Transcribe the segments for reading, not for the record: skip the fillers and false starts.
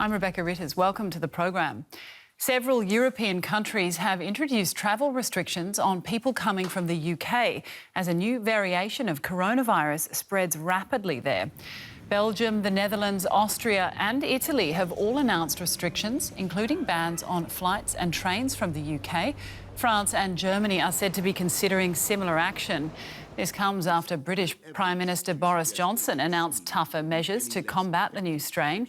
I'm Rebecca Ritters. Welcome to the program. Several European countries have introduced travel restrictions on people coming from the UK as a new variation of coronavirus spreads rapidly there. Belgium, the Netherlands, Austria and Italy have all announced restrictions, including bans on flights and trains from the UK. France and Germany are said to be considering similar action. This comes after British Prime Minister Boris Johnson announced tougher measures to combat the new strain.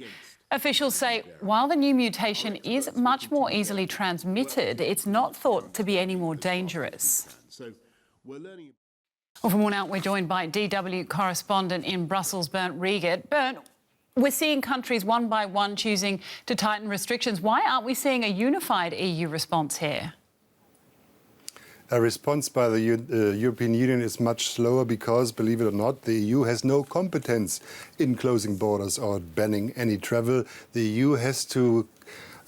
Officials say while the new mutation is much more easily transmitted, it's not thought to be any more dangerous. Well, for more now, we're joined by DW correspondent in Brussels, Bernd Riegert. Bernd, we're seeing countries one by one choosing to tighten restrictions. Why aren't we seeing a unified EU response here? A response by the European Union is much slower because, believe it or not, the EU has no competence in closing borders or banning any travel. The EU has to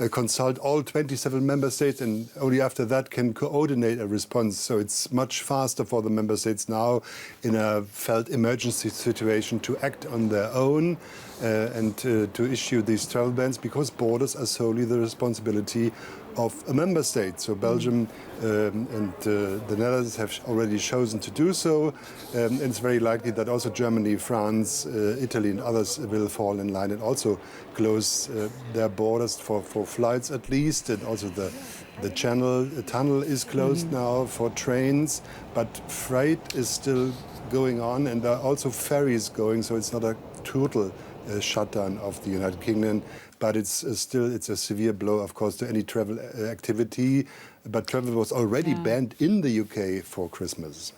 consult all 27 member states and only after that can coordinate a response. So it's much faster for the member states now in a felt emergency situation to act on their own and to issue these travel bans because borders are solely the responsibility of a member state. So Belgium and the Netherlands have already chosen to do so. And it's very likely that also Germany, France, Italy and others will fall in line and also close their borders for flights at least. And also the tunnel is closed now for trains, but freight is still going on and there are also ferries going, so it's not a total shutdown of the United Kingdom. But it's a severe blow, of course, to any travel activity. But travel was already banned in the UK for Christmas.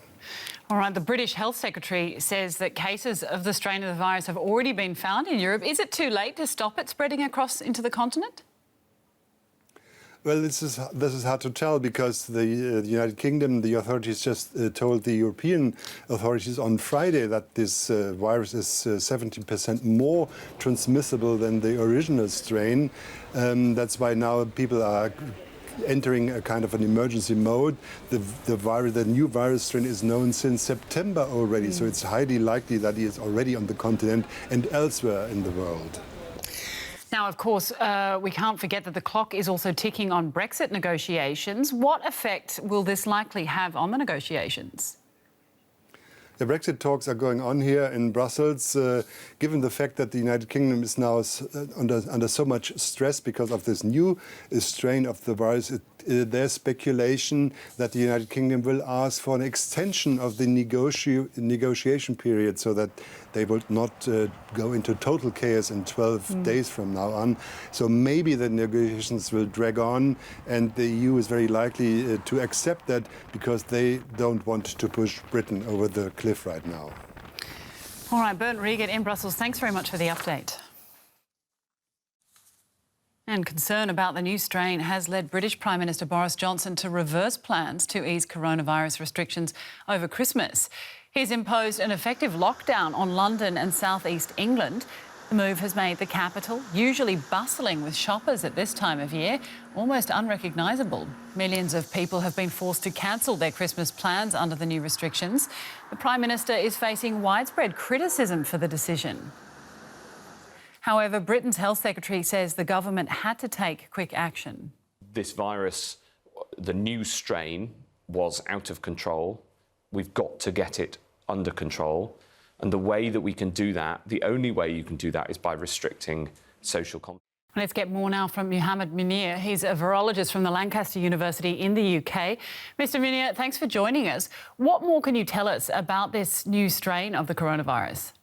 All right, the British Health Secretary says that cases of the strain of the virus have already been found in Europe. Is it too late to stop it spreading across into the continent? Well, this is hard to tell because the United Kingdom, the authorities just told the European authorities on Friday that this virus is 17% more transmissible than the original strain. That's why now people are entering a kind of an emergency mode. The new virus strain is known since September already, so it's highly likely that it is already on the continent and elsewhere in the world. Now, of course, we can't forget that the clock is also ticking on Brexit negotiations. What effect will this likely have on the negotiations? The Brexit talks are going on here in Brussels, given the fact that the United Kingdom is now under so much stress because of this new strain of the virus. There's speculation that the United Kingdom will ask for an extension of the negotiation period so that they will not go into total chaos in 12 days from now on. So maybe the negotiations will drag on and the EU is very likely to accept that because they don't want to push Britain over the cliff right now. All right, Bernd Riegert in Brussels, thanks very much for the update. And concern about the new strain has led British Prime Minister Boris Johnson to reverse plans to ease coronavirus restrictions over Christmas. He's imposed an effective lockdown on London and south-east England. The move has made the capital, usually bustling with shoppers at this time of year, almost unrecognisable. Millions of people have been forced to cancel their Christmas plans under the new restrictions. The Prime Minister is facing widespread criticism for the decision. However, Britain's Health Secretary says the government had to take quick action. This virus, the new strain, was out of control. We've got to get it under control. And the way that we can do that, the only way you can do that is by restricting social contact. Let's get more now from Mohammed Munir. He's a virologist from the Lancaster University in the UK. Mr. Munir, thanks for joining us. What more can you tell us about this new strain of the coronavirus?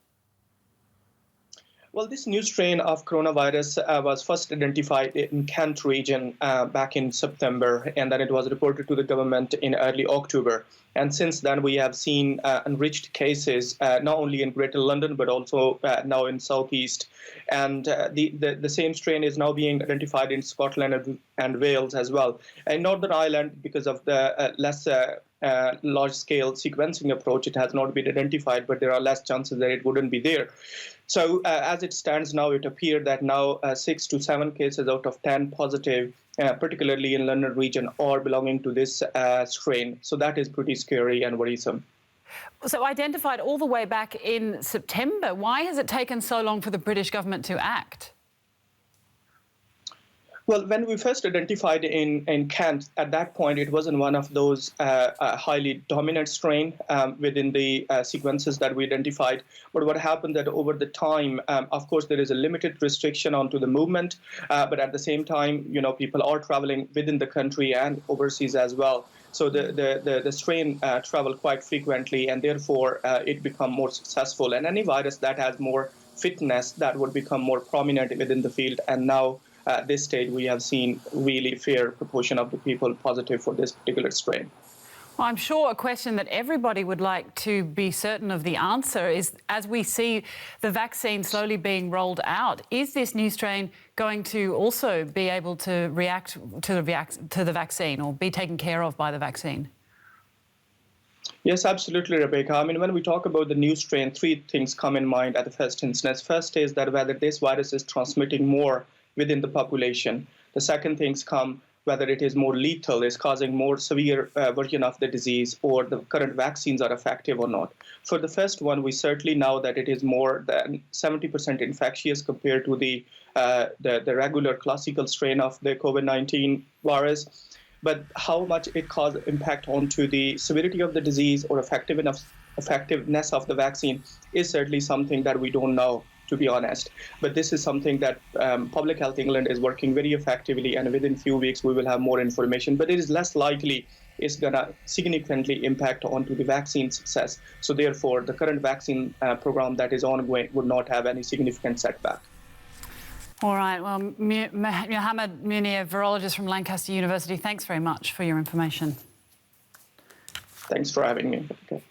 Well, this new strain of coronavirus was first identified in Kent region back in September, and then it was reported to the government in early October. And since then, we have seen enriched cases, not only in Greater London, but also now in Southeast. And the same strain is now being identified in Scotland and Wales as well. In Northern Ireland, because of the less large-scale sequencing approach, it has not been identified, but there are less chances that it wouldn't be there. So as it stands now, it appears that now 6 to 7 cases out of 10 positive, particularly in London region, are belonging to this strain. So that is pretty scary and worrisome. So identified all the way back in September. Why has it taken so long for the British government to act? Well, when we first identified in Kent, at that point, it wasn't one of those highly dominant strain within the sequences that we identified. But what happened that over the time, of course, there is a limited restriction onto the movement, but at the same time, people are traveling within the country and overseas as well. So the strain travel quite frequently, and therefore it become more successful. And any virus that has more fitness, that would become more prominent within the field. And now, at this stage, we have seen really fair proportion of the people positive for this particular strain. Well, I'm sure a question that everybody would like to be certain of the answer is, as we see the vaccine slowly being rolled out, is this new strain going to also be able to react to the vaccine or be taken care of by the vaccine? Yes, absolutely, Rebecca. I mean, when we talk about the new strain, three things come in mind at the first instance. First is that whether this virus is transmitting more within the population. The second things come whether it is more lethal, is causing more severe version of the disease, or the current vaccines are effective or not. For the first one, we certainly know that it is more than 70% infectious compared to the regular classical strain of the COVID-19 virus. But how much it causes impact onto the severity of the disease or effectiveness of the vaccine is certainly something that we don't know, to be honest. But this is something that Public Health England is working very effectively, and within a few weeks we will have more information. But it is less likely it's going to significantly impact onto the vaccine success. So therefore, the current vaccine program that is ongoing would not have any significant setback. All right. Well, Mohammed Munir, virologist from Lancaster University, thanks very much for your information. Thanks for having me. Okay.